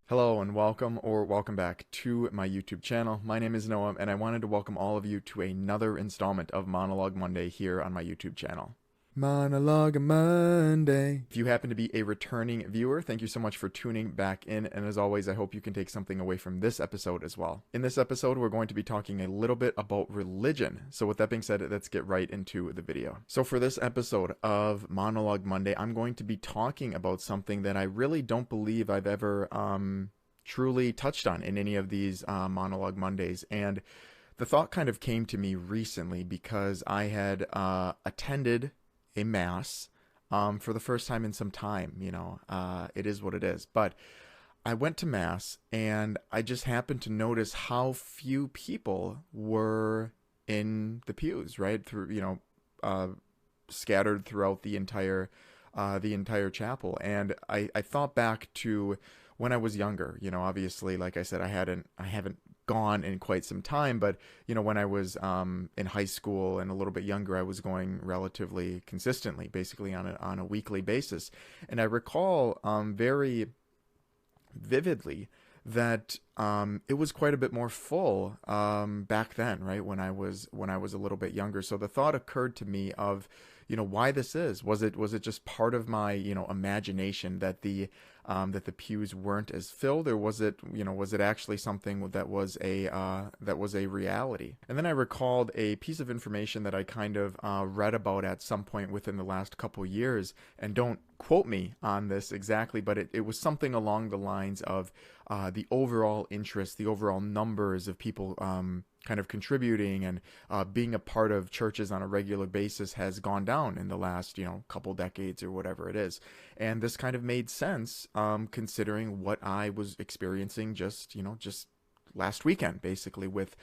Hello and welcome back to my YouTube channel. My name is Noah and I wanted to welcome all of you to another installment of Monologue Monday here on my YouTube channel. Monologue Monday. If you happen to be a returning viewer, thank you so much for tuning back in, and as always, I hope you can take something away from this episode as well. In this episode, we're going to be talking a little bit about religion. So with that being said, let's get right into the video. So for this episode of Monologue Monday, I'm going to be talking about something that I really don't believe I've ever truly touched on in any of these Monologue Mondays, and the thought kind of came to me recently because I had attended a mass for the first time in some time. It is what it is, but I went to mass and I just happened to notice how few people were in the pews, right through, scattered throughout the entire chapel. And I thought back to when I was younger. Obviously, like I said, I haven't gone in quite some time, but when I was in high school and a little bit younger, I was going relatively consistently, basically on a weekly basis. And I recall very vividly that it was quite a bit more full back then, right, when I was a little bit younger. So the thought occurred to me of why this is. Was it just part of my imagination that the pews weren't as filled, or was it actually something that was a reality? And then I recalled a piece of information that I kind of read about at some point within the last couple years, and don't quote me on this exactly, but it was something along the lines of the overall interest, the overall numbers of people kind of contributing and being a part of churches on a regular basis has gone down in the last couple decades or whatever it is. And this kind of made sense considering what I was experiencing just last weekend, basically, with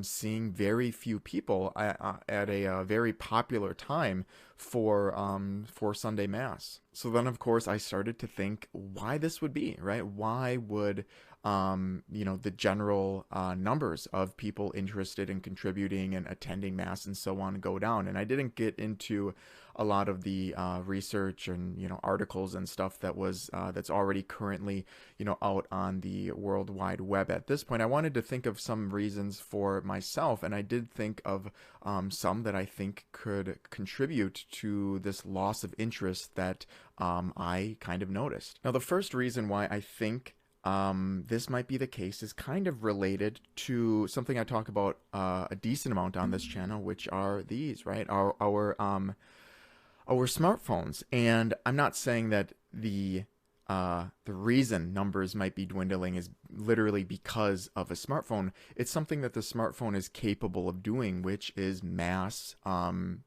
seeing very few people at a very popular time for Sunday Mass. So then, of course, I started to think why this would be, right? Why would the general numbers of people interested in contributing and attending Mass and so on go down? And I didn't get into a lot of the research and articles and stuff that's already currently out on the World Wide Web at this point. I wanted to think of some reasons for myself, and I did think of some that I think could contribute to this loss of interest that I kind of noticed. Now, the first reason why I think this might be the case is kind of related to something I talk about a decent amount on this channel, which are these, right? Our smartphones. And I'm not saying that the reason numbers might be dwindling is literally because of a smartphone. It's something that the smartphone is capable of doing, which is mass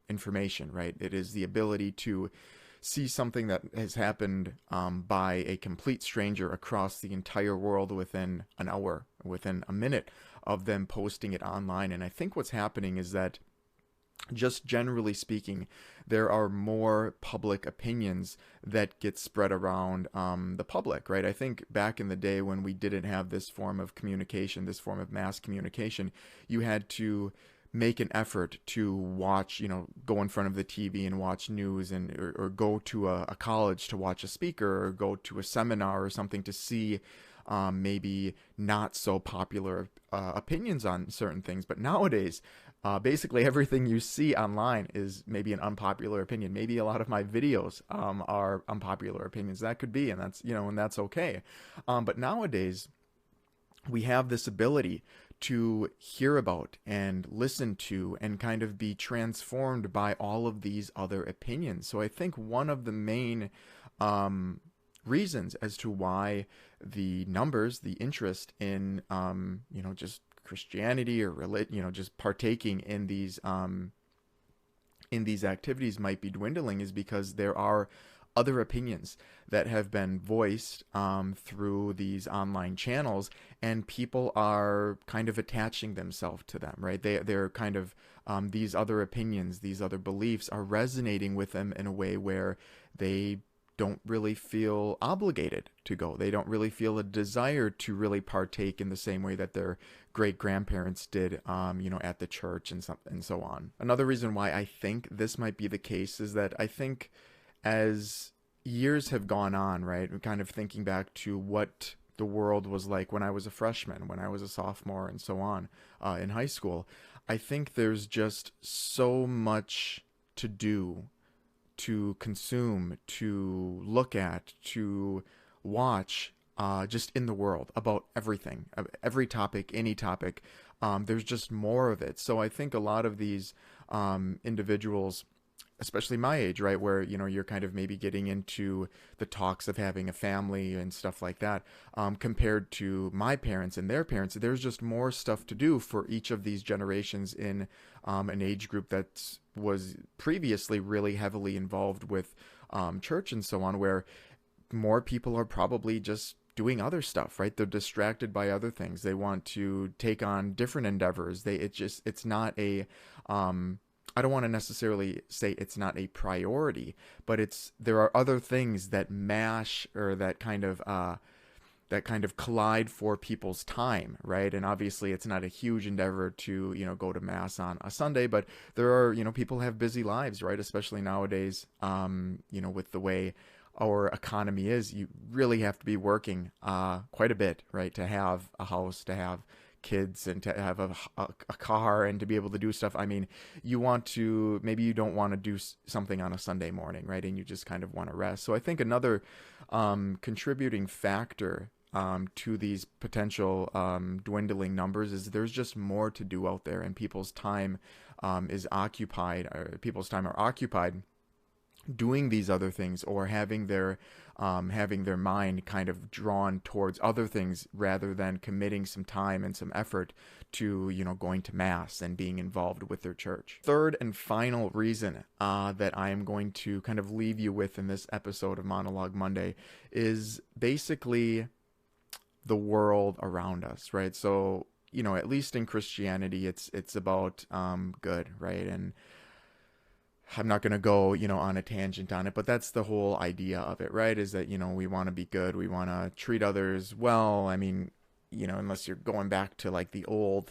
information, right? It is the ability to see something that has happened by a complete stranger across the entire world within an hour, within a minute of them posting it online. And I think what's happening is that, just generally speaking, there are more public opinions that get spread around the public, right? I think back in the day when we didn't have this form of communication, this form of mass communication, you had to make an effort to watch, go in front of the TV and watch news, and or go to a college to watch a speaker, or go to a seminar or something to see maybe not so popular opinions on certain things. But nowadays, basically everything you see online is maybe an unpopular opinion. Maybe a lot of my videos are unpopular opinions. That could be, and that's okay. But nowadays, we have this ability to hear about and listen to and kind of be transformed by all of these other opinions. So I think one of the main reasons as to why the numbers, the interest in just Christianity or just partaking in these activities might be dwindling is because there are other opinions that have been voiced through these online channels, and people are kind of attaching themselves to them, right? They're kind of these other opinions, these other beliefs are resonating with them in a way where they don't really feel obligated to go. They don't really feel a desire to really partake in the same way that their great grandparents did, at the church and so on. Another reason why I think this might be the case is that I think as years have gone on, right, I'm kind of thinking back to what the world was like when I was a freshman, when I was a sophomore, and so on in high school. I think there's just so much to do, to consume, to look at, to watch, just in the world about everything, every topic, any topic. There's just more of it. So I think a lot of these individuals, especially my age, right, where you're kind of maybe getting into the talks of having a family and stuff like that, compared to my parents and their parents, there's just more stuff to do for each of these generations in an age group that was previously really heavily involved with church and so on, where more people are probably just doing other stuff, right? They're distracted by other things. They want to take on different endeavors. It's not a I don't want to necessarily say it's not a priority, but there are other things that mash, or that kind of collide for people's time, right? And obviously it's not a huge endeavor to, go to mass on a Sunday, but there are, people have busy lives, right? Especially nowadays, with the way our economy is, you really have to be working quite a bit, right? To have a house, to have kids, and to have a car, and to be able to do stuff. I mean, maybe you don't want to do something on a Sunday morning, right? And you just kind of want to rest. So I think another contributing factor to these potential dwindling numbers is there's just more to do out there, and people's time is occupied, or people's time are occupied doing these other things, or having their mind kind of drawn towards other things, rather than committing some time and some effort to going to mass and being involved with their church. Third and final reason that I am going to kind of leave you with in this episode of Monologue Monday is basically the world around us, right? So at least in Christianity, it's about good, right? And I'm not going to go, on a tangent on it, but that's the whole idea of it, right? Is that, we want to be good. We want to treat others well. I mean, unless you're going back to like the old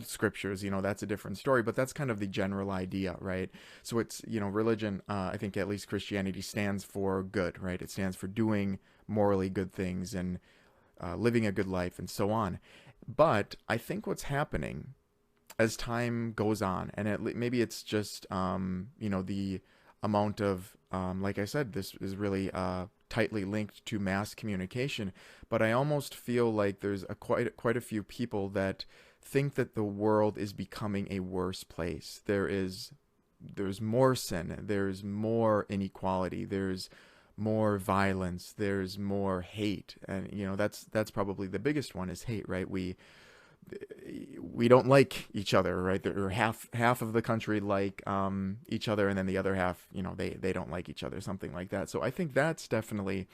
scriptures, that's a different story, but that's kind of the general idea, right? So it's, religion, I think at least Christianity stands for good, right? It stands for doing morally good things and living a good life and so on. But I think what's happening as time goes on, and maybe it's just the amount of like I said, this is really tightly linked to mass communication, but I almost feel like there's quite a few people that think that the world is becoming a worse place. There's more sin, there's more inequality, there's more violence, there's more hate, and that's probably the biggest one, is hate, right? We don't like each other, right? There are half of the country like each other, and then the other half, they don't like each other, something like that. So I think that's definitely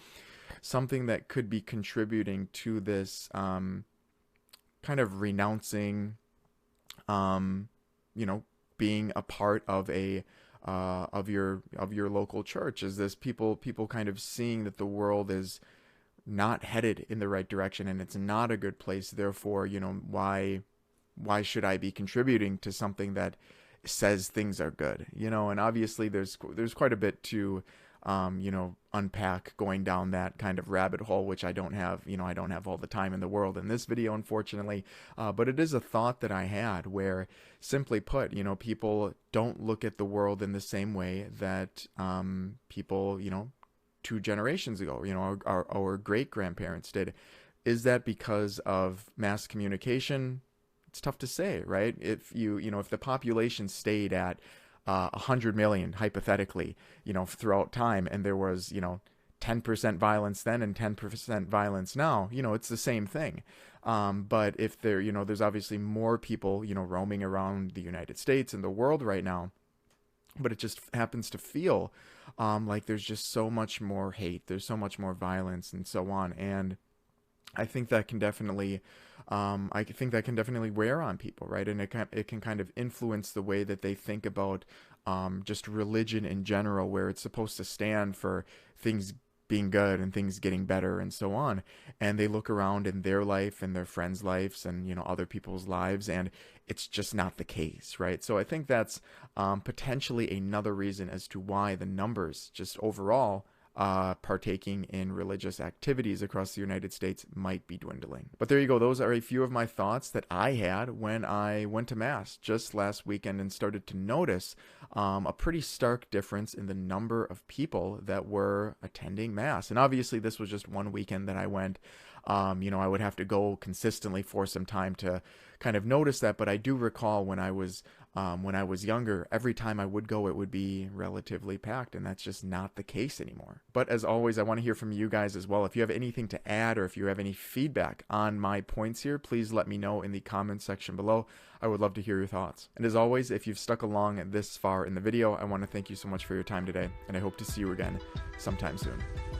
something that could be contributing to this kind of renouncing, being a part of your local church. Is this people kind of seeing that the world is not headed in the right direction, and it's not a good place. Therefore, why should I be contributing to something that says things are good? And obviously there's quite a bit to unpack going down that kind of rabbit hole, which I don't have all the time in the world in this video, unfortunately. But it is a thought that I had, where, simply put, people don't look at the world in the same way that people, 2 generations ago, our great grandparents did. Is that because of mass communication? It's tough to say, right? If if the population stayed at 100 million, hypothetically, throughout time, and there was, 10% violence then and 10% violence now, it's the same thing. But if there's obviously more people, roaming around the United States and the world right now, but it just happens to feel like there's just so much more hate, there's so much more violence and so on. And I think that can definitely, I think that can definitely wear on people, right? And it can kind of influence the way that they think about just religion in general, where it's supposed to stand for things being good and things getting better and so on. And they look around in their life and their friends' lives and other people's lives, and it's just not the case, right? So I think that's potentially another reason as to why the numbers just overall partaking in religious activities across the United States might be dwindling. But there you go. Those are a few of my thoughts that I had when I went to Mass just last weekend and started to notice a pretty stark difference in the number of people that were attending Mass. And obviously, this was just one weekend that I went. I would have to go consistently for some time to kind of notice that. But I do recall when I was younger, every time I would go, it would be relatively packed, and that's just not the case anymore. But as always, I want to hear from you guys as well. If you have anything to add or if you have any feedback on my points here, please let me know in the comments section below. I would love to hear your thoughts. And as always, if you've stuck along this far in the video, I want to thank you so much for your time today, and I hope to see you again sometime soon.